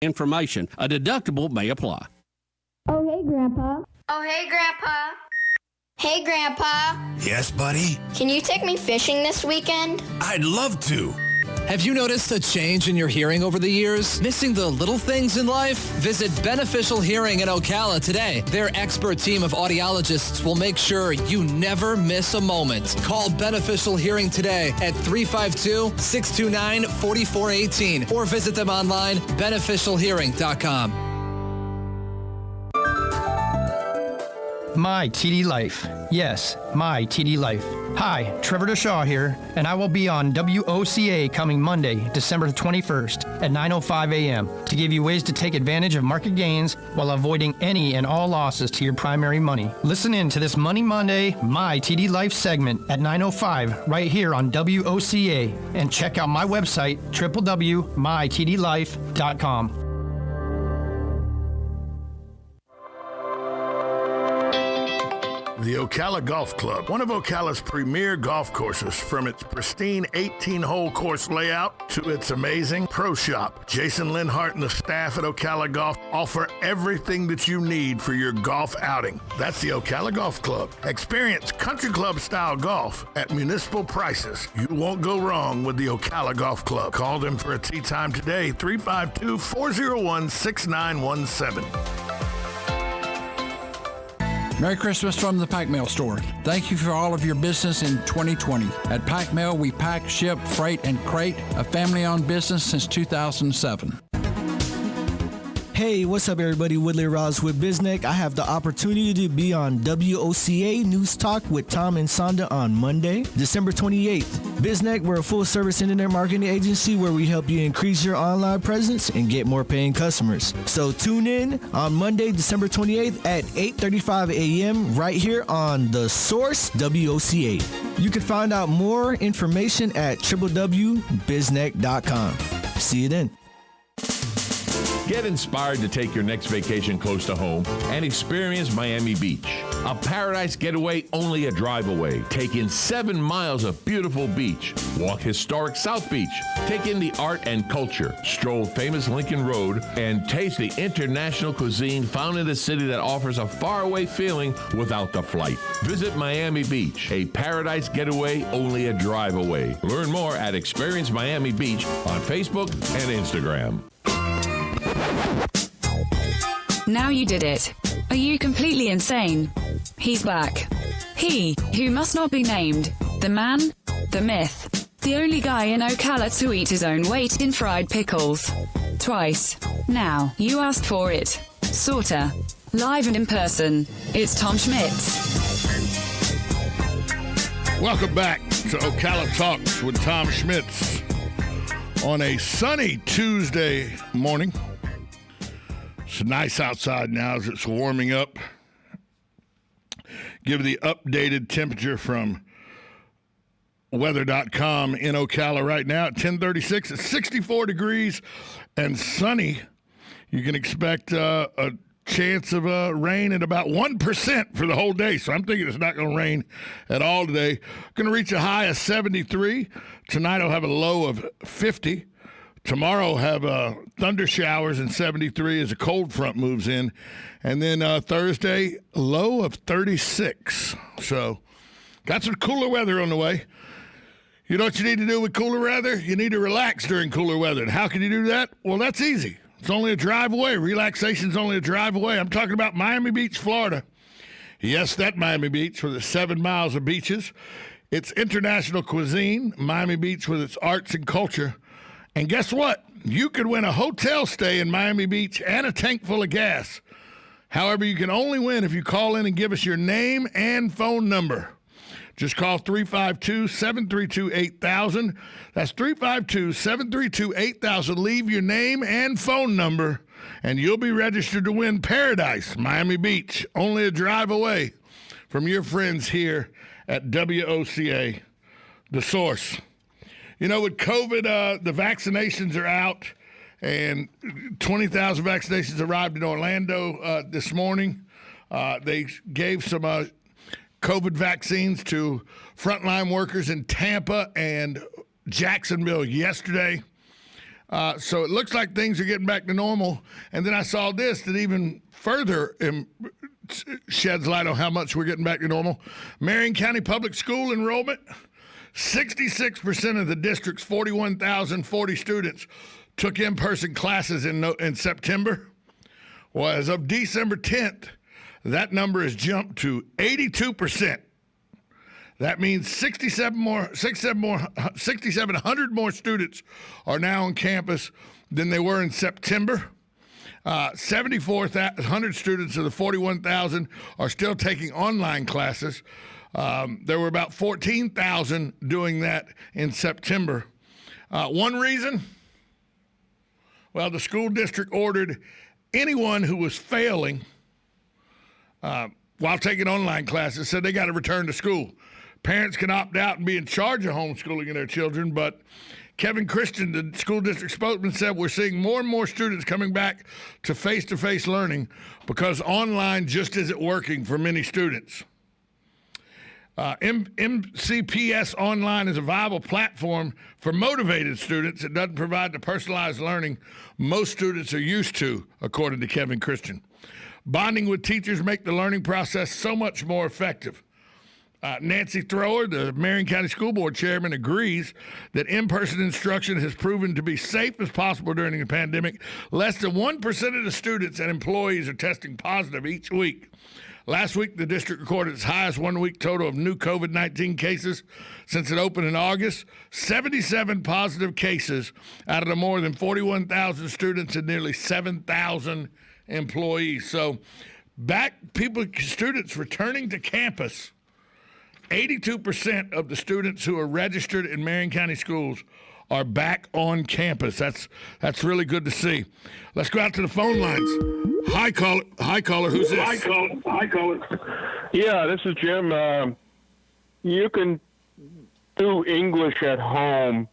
information. A deductible may apply. Oh, hey, Grandpa. Oh, hey, Grandpa. Hey, Grandpa. Yes, buddy? Can you take me fishing this weekend? I'd love to. Have you noticed a change in your hearing over the years? Missing the little things in life? Visit Beneficial Hearing in Ocala today. Their expert team of audiologists will make sure you never miss a moment. Call Beneficial Hearing today at 352-629-4418 or visit them online, beneficialhearing.com. My TD Life. Yes, My TD Life. Hi, Trevor DeShaw here, and I will be on WOCA coming Monday, December 21st at 9:05 a.m. to give you ways to take advantage of market gains while avoiding any and all losses to your primary money. Listen in to this Money Monday My TD Life segment at 9:05 right here on WOCA, and check out my website, www.mytdlife.com. The Ocala Golf Club, one of Ocala's premier golf courses, from its pristine 18-hole course layout to its amazing pro shop. Jason Linhart and the staff at Ocala Golf offer everything that you need for your golf outing. That's the Ocala Golf Club. Experience country club style golf at municipal prices. You won't go wrong with the Ocala Golf Club. Call them for a tee time today, 352-401-6917. Merry Christmas from the Pack Mail Store. Thank you for all of your business in 2020. At Pack Mail, we pack, ship, freight, and crate, a family-owned business since 2007. Hey, what's up, everybody? Woodley Ross with Biznek. I have the opportunity to be on WOCA News Talk with Tom and Sonda on Monday, December 28th. Biznek, we're a full-service internet marketing agency where we help you increase your online presence and get more paying customers. So tune in on Monday, December 28th at 8:35 a.m. right here on The Source WOCA. You can find out more information at www.biznek.com. See you then. Get inspired to take your next vacation close to home and experience Miami Beach. A paradise getaway only a drive away. Take in 7 miles of beautiful beach. Walk historic South Beach. Take in the art and culture. Stroll famous Lincoln Road and taste the international cuisine found in a city that offers a faraway feeling without the flight. Visit Miami Beach, a paradise getaway only a drive away. Learn more at Experience Miami Beach on Facebook and Instagram. Now you did it. Are you completely insane? He's back. He, who must not be named. The man, the myth. The only guy in Ocala to eat his own weight in fried pickles. Twice. Now, you asked for it. Sorta. Live and in person. It's Tom Schmitz. Welcome back to Ocala Talks with Tom Schmitz on a sunny Tuesday morning. It's nice outside now as it's warming up. Give the updated temperature from weather.com in Ocala right now at 10:36. It's 64 degrees and sunny. You can expect a chance of rain at about 1% for the whole day. So I'm thinking it's not going to rain at all today. Going to reach a high of 73. Tonight I'll have a low of 50. Tomorrow have thunder showers and 73 as a cold front moves in. And then Thursday, low of 36. So got some cooler weather on the way. You know what you need to do with cooler weather? You need to relax during cooler weather. And how can you do that? Well, that's easy. It's only a drive away. Relaxation's only a drive away. I'm talking about Miami Beach, Florida. Yes, that Miami Beach with its 7 miles of beaches. It's international cuisine, Miami Beach with its arts and culture. And guess what? You could win a hotel stay in Miami Beach and a tank full of gas. However, you can only win if you call in and give us your name and phone number. Just call 352-732-8000. That's 352-732-8000. Leave your name and phone number, and you'll be registered to win Paradise, Miami Beach, only a drive away from your friends here at WOCA, The Source. You know, with COVID, the vaccinations are out, and 20,000 vaccinations arrived in Orlando this morning. They gave some COVID vaccines to frontline workers in Tampa and Jacksonville yesterday. So it looks like things are getting back to normal. And then I saw this that even further sheds light on how much we're getting back to normal. Marion County Public School enrollment, 66% of the district's 41,040 students took in-person classes in September. Well, as of December 10th, that number has jumped to 82%. That means 6,700 more students are now on campus than they were in September. 7,400 students of the 41,000 are still taking online classes. There were about 14,000 doing that in September. One reason? Well, the school district ordered anyone who was failing while taking online classes said they got to return to school. Parents can opt out and be in charge of homeschooling their children, but Kevin Christian, the school district spokesman, said we're seeing more and more students coming back to face-to-face learning because online just isn't working for many students. MCPS Online is a viable platform for motivated students. It doesn't provide the personalized learning most students are used to, according to Kevin Christian. Bonding with teachers make the learning process so much more effective. Nancy Thrower, the Marion County School Board chairman, agrees that in-person instruction has proven to be safe as possible during the pandemic. Less than 1% of the students and employees are testing positive each week. Last week, the district recorded its highest one-week total of new COVID-19 cases since it opened in August. 77 positive cases out of the more than 41,000 students and nearly 7,000 employees. So students returning to campus. 82% of the students who are registered in Marion County schools are back on campus. That's really good to see. Let's go out to the phone lines. Hi, caller. Who's this? Hi, caller. Yeah, this is Jim. You can do English at home,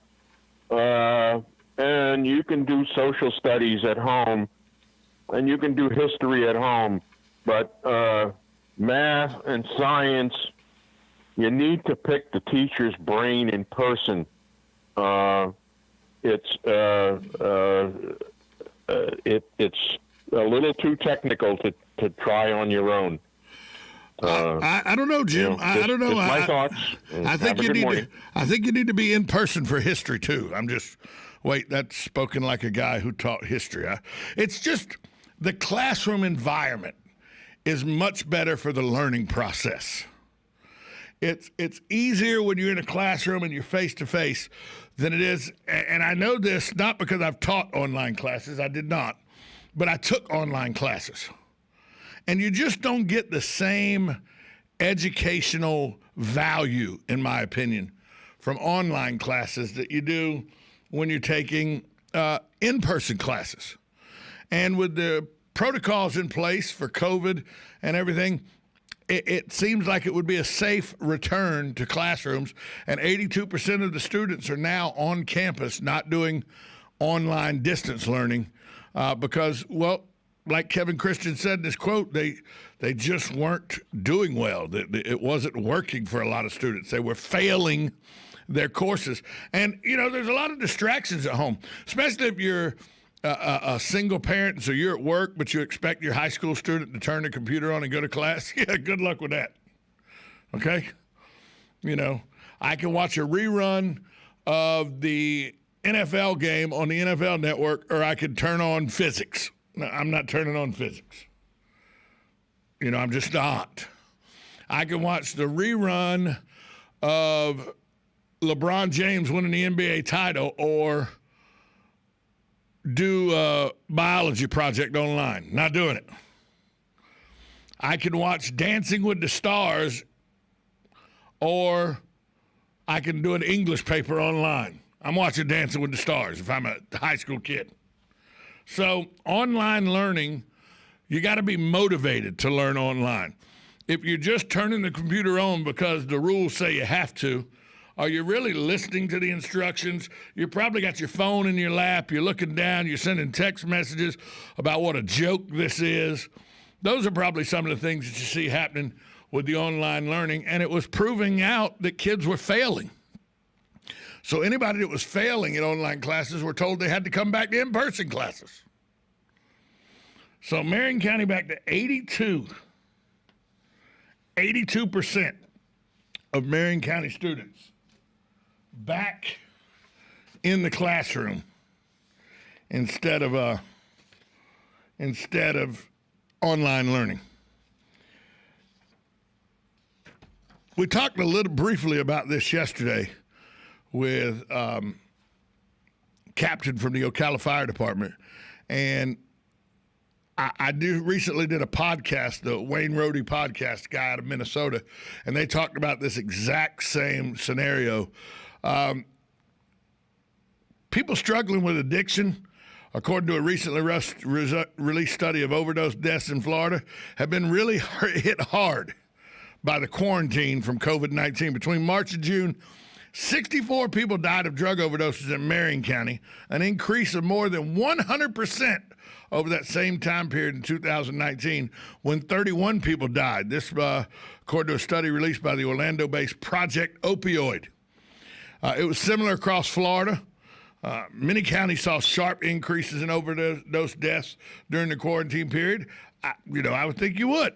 and you can do social studies at home, and you can do history at home. But math and science, you need to pick the teacher's brain in person. It's a little too technical to try on your own. I don't know, Jim. I don't know. My thoughts. I think you need to be in person for history too. That's spoken like a guy who taught history. It's just the classroom environment is much better for the learning process. It's easier when you're in a classroom and you're face-to-face than it is, and I know this not because I've taught online classes, I did not, but I took online classes. And you just don't get the same educational value, in my opinion, from online classes that you do when you're taking in-person classes. And with the protocols in place for COVID and everything, it seems like it would be a safe return to classrooms, and 82% of the students are now on campus, not doing online distance learning because, well, like Kevin Christian said in his quote, they just weren't doing well. It wasn't working for a lot of students. They were failing their courses. And, there's a lot of distractions at home, especially if you're a single parent, so you're at work, but you expect your high school student to turn the computer on and go to class. Yeah, good luck with that. Okay? I can watch a rerun of the NFL game on the NFL network, or I could turn on physics. No, I'm not turning on physics. I'm just not. I can watch the rerun of LeBron James winning the NBA title, or do a biology project online. Not doing it. I can watch Dancing with the Stars, or I can do an English paper online. I'm watching Dancing with the Stars if I'm a high school kid. So online learning, you got to be motivated to learn online. If you're just turning the computer on because the rules say you have to, are you really listening to the instructions? You probably got your phone in your lap. You're looking down. You're sending text messages about what a joke this is. Those are probably some of the things that you see happening with the online learning, and it was proving out that kids were failing. So anybody that was failing in online classes were told they had to come back to in-person classes. So Marion County back to 82% of Marion County students back in the classroom instead of online learning. We talked a little briefly about this yesterday with Captain from the Ocala Fire Department, and I recently did a podcast, the Wayne Rohde podcast, guy out of Minnesota, and they talked about this exact same scenario. People struggling with addiction, according to a recently released study of overdose deaths in Florida, have been really hit hard by the quarantine from COVID-19. Between March and June, 64 people died of drug overdoses in Marion County, an increase of more than 100% over that same time period in 2019, when 31 people died. This, according to a study released by the Orlando-based Project Opioid. It was similar across Florida. Many counties saw sharp increases in overdose deaths during the quarantine period. I would think you would.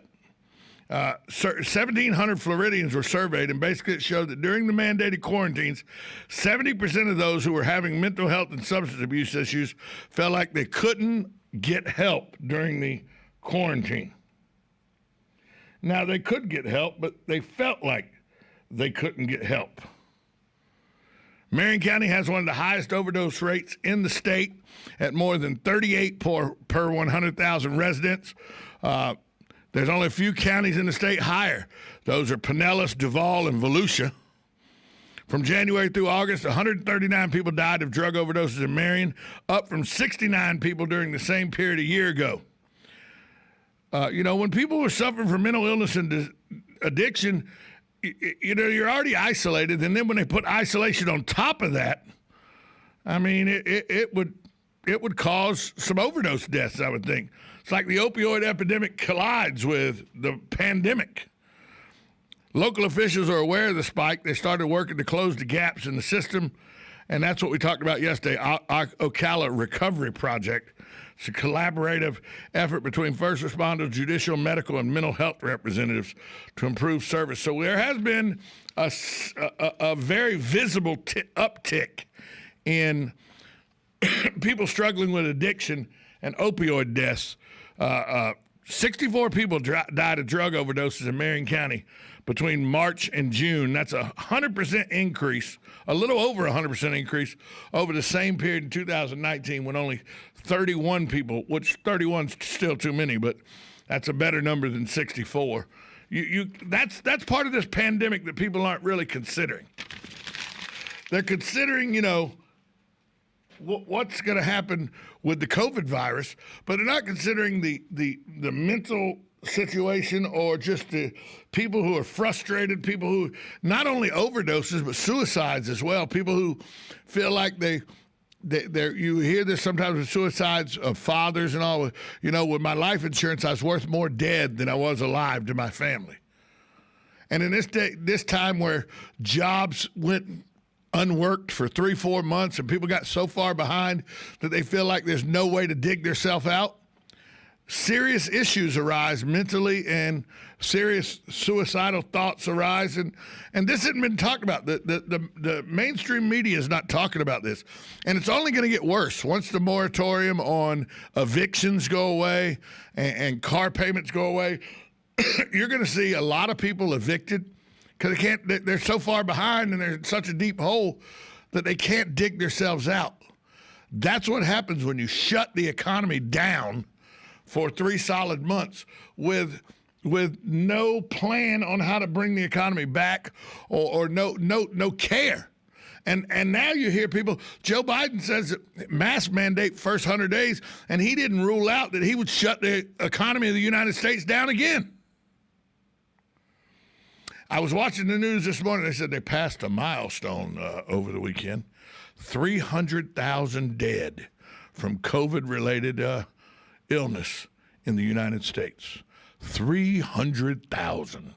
1,700 Floridians were surveyed, and basically it showed that during the mandated quarantines, 70% of those who were having mental health and substance abuse issues felt like they couldn't get help during the quarantine. Now, they could get help, but they felt like they couldn't get help. Marion County has one of the highest overdose rates in the state at more than 38 per 100,000 residents. There's only a few counties in the state higher. Those are Pinellas, Duval, and Volusia. From January through August, 139 people died of drug overdoses in Marion, up from 69 people during the same period a year ago. When people were suffering from mental illness and addiction, you're already isolated, and then when they put isolation on top of that, I mean, it would cause some overdose deaths, I would think. It's like the opioid epidemic collides with the pandemic. Local officials are aware of the spike. They started working to close the gaps in the system, and that's what we talked about yesterday, Ocala Recovery Project. It's a collaborative effort between first responders, judicial, medical, and mental health representatives to improve service. So there has been a very visible uptick in people struggling with addiction and opioid deaths. 64 people died of drug overdoses in Marion County between March and June. That's a 100% increase, a little over 100% increase over the same period in 2019, when only 31 people, which 31's still too many, but that's a better number than 64. That's part of this pandemic that people aren't really considering. They're considering, what's going to happen with the COVID virus, but they're not considering the mental situation, or just the people who are frustrated, people who not only overdoses but suicides as well, people who feel like they're you hear this sometimes with suicides of fathers and all. With my life insurance, I was worth more dead than I was alive to my family. And in this time where jobs went unworked for 3-4 months and people got so far behind that they feel like there's no way to dig themselves out, serious issues arise mentally, and serious suicidal thoughts arise, and this hasn't been talked about. The mainstream media is not talking about this, and it's only going to get worse once the moratorium on evictions go away and car payments go away. You're going to see a lot of people evicted because they're so far behind, and they're in such a deep hole that they can't dig themselves out. That's what happens when you shut the economy down for 3 solid months with no plan on how to bring the economy back, or no care. And now you hear people, Joe Biden says that mask mandate first 100 days, and he didn't rule out that he would shut the economy of the United States down again. I was watching the news this morning. They said they passed a milestone over the weekend. 300,000 dead from COVID-related illness in the United States. 300,000.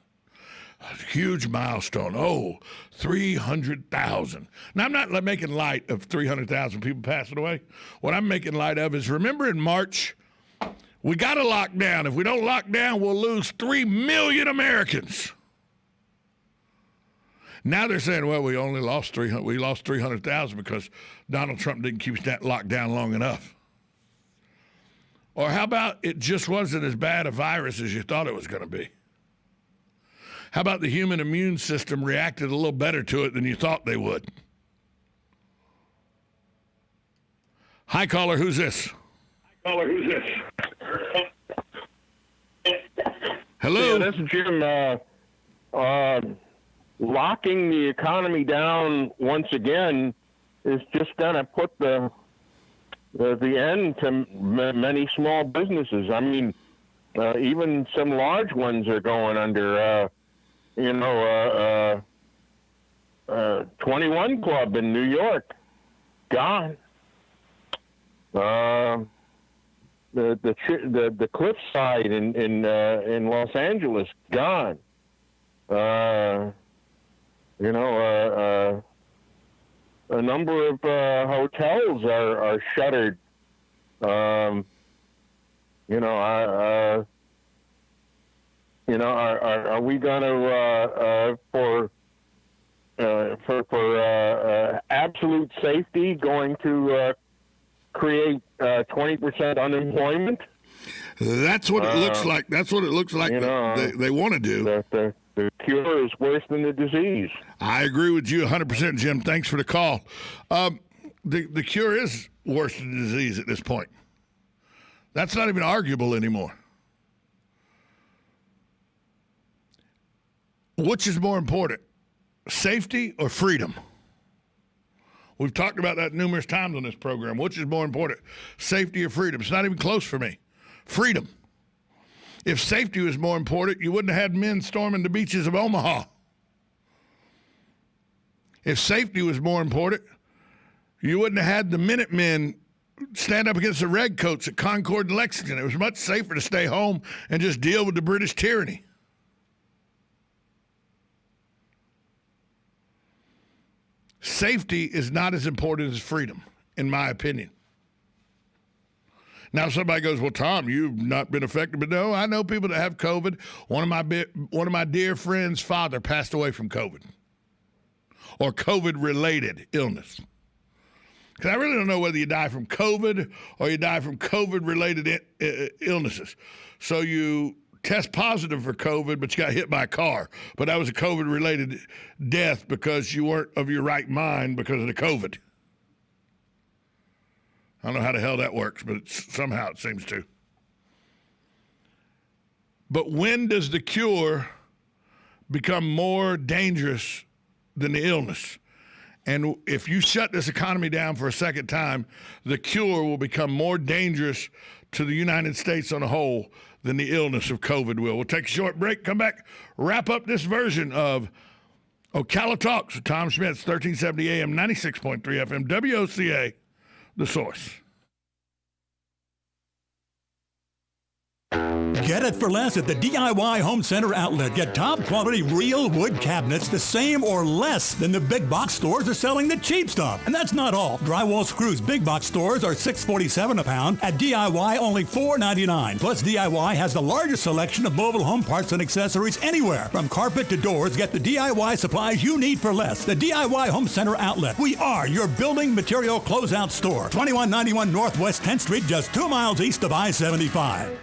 A huge milestone. Oh, 300,000. Now, I'm not making light of 300,000 people passing away. What I'm making light of is, remember in March, we got to lock down. If we don't lock down, we'll lose 3 million Americans. Now they're saying, well, we only lost 300. We lost 300,000 because Donald Trump didn't keep that locked down long enough. Or how about it just wasn't as bad a virus as you thought it was going to be? How about the human immune system reacted a little better to it than you thought they would? Hi, caller. Who's this? Hello. Yeah, this is Jim. Locking the economy down once again is just going to put the end to many small businesses. I mean, even some large ones are going under. 21 Club in New York, gone. The Cliffside in Los Angeles, gone. A number of hotels are shuttered. Are we going to for absolute safety going to create 20% unemployment? That's what it looks like. That's what it looks like. They want to do. The cure is worse than the disease. I agree with you 100%, Jim. Thanks for the call. The cure is worse than the disease at this point. That's not even arguable anymore. Which is more important, safety or freedom? We've talked about that numerous times on this program. Which is more important, safety or freedom? It's not even close for me. Freedom. If safety was more important, you wouldn't have had men storming the beaches of Omaha. If safety was more important, you wouldn't have had the Minutemen stand up against the Redcoats at Concord and Lexington. It was much safer to stay home and just deal with the British tyranny. Safety is not as important as freedom, in my opinion. Now somebody goes, well, Tom, you've not been affected. But no, I know people that have COVID. One of my dear friends' father passed away from COVID or COVID-related illness. Because I really don't know whether you die from COVID or you die from COVID-related illnesses. So you test positive for COVID, but you got hit by a car. But that was a COVID-related death because you weren't of your right mind because of the COVID. I don't know how the hell that works, but somehow it seems to. But when does the cure become more dangerous than the illness? And if you shut this economy down for a second time, the cure will become more dangerous to the United States on a whole than the illness of COVID will. We'll take a short break, come back, wrap up this version of Ocala Talks with Tom Schmitz, 1370 AM, 96.3 FM, WOCA, The Source. Get it for less at the DIY Home Center outlet. Get top quality real wood cabinets the same or less than the big box stores are selling the cheap stuff. And that's not all. Drywall screws big box stores are $6.47 a pound. At DIY, only $4.99. Plus, DIY has the largest selection of mobile home parts and accessories anywhere. From carpet to doors, get the DIY supplies you need for less. The DIY Home Center outlet. We are your building material closeout store. 2191 Northwest 10th Street, just 2 miles east of I-75.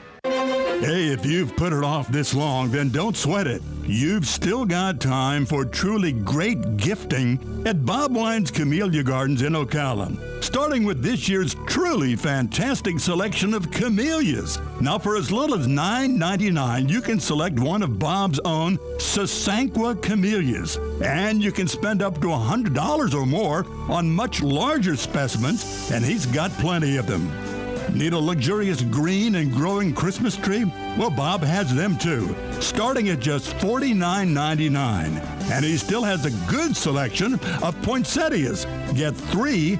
Hey, if you've put it off this long, then don't sweat it. You've still got time for truly great gifting at Bob Wine's Camellia Gardens in Ocala. Starting with this year's truly fantastic selection of camellias. Now, for as little as $9.99, you can select one of Bob's own Sasanqua camellias. And you can spend up to $100 or more on much larger specimens, and he's got plenty of them. Need a luxurious green and growing Christmas tree? Well, Bob has them too, starting at just $49.99. And he still has a good selection of poinsettias. Get three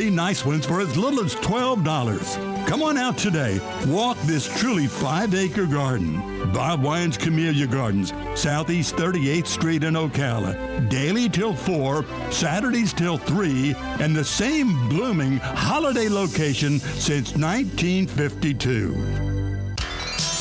nice ones for as little as $12. Come on out today. Walk this truly 5-acre garden. Bob Wine's Camellia Gardens, Southeast 38th Street in Ocala. Daily till 4, Saturdays till 3, and the same blooming holiday location since 1952.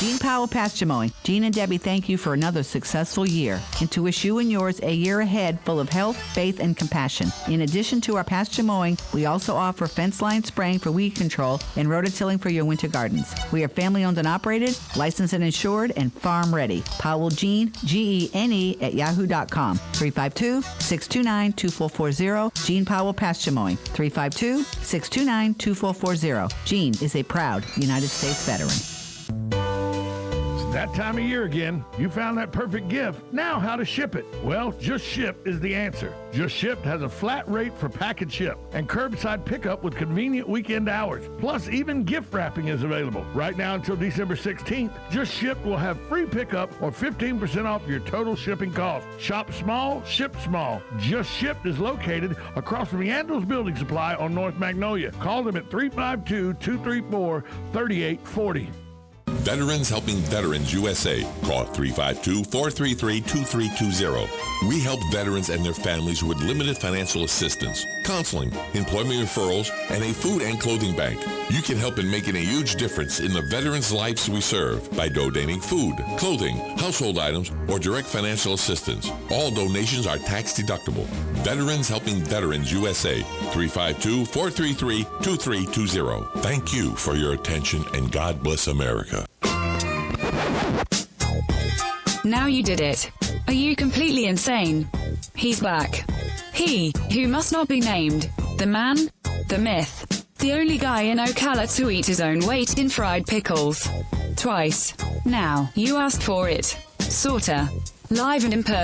Gene Powell Pasture Mowing. Gene and Debbie thank you for another successful year and to wish you and yours a year ahead full of health, faith, and compassion. In addition to our pasture mowing, we also offer fence line spraying for weed control and rototilling for your winter gardens. We are family owned and operated, licensed and insured, and farm ready. Powell Gene, Gene at yahoo.com. 352-629-2440. Gene Powell Pasture Mowing. 352-629-2440. Gene is a proud United States veteran. That time of year again. You found that perfect gift. Now how to ship it? Well, Just Ship is the answer. Just Ship has a flat rate for package ship and curbside pickup with convenient weekend hours. Plus, even gift wrapping is available. Right now until December 16th, Just Ship will have free pickup or 15% off your total shipping cost. Shop small, ship small. Just Ship is located across from Yandles Building Supply on North Magnolia. Call them at 352-234-3840. Veterans Helping Veterans USA. Call 352-433-2320. We help veterans and their families with limited financial assistance, counseling, employment referrals, and a food and clothing bank. You can help in making a huge difference in the veterans' lives we serve by donating food, clothing, household items, or direct financial assistance. All donations are tax deductible. Veterans Helping Veterans USA. 352-433-2320. Thank you for your attention, and God bless America. Now you did it. Are you completely insane? He's back. He, who must not be named. The man, the myth. The only guy in Ocala to eat his own weight in fried pickles. Twice. Now, you asked for it. Sorta. Live and in person.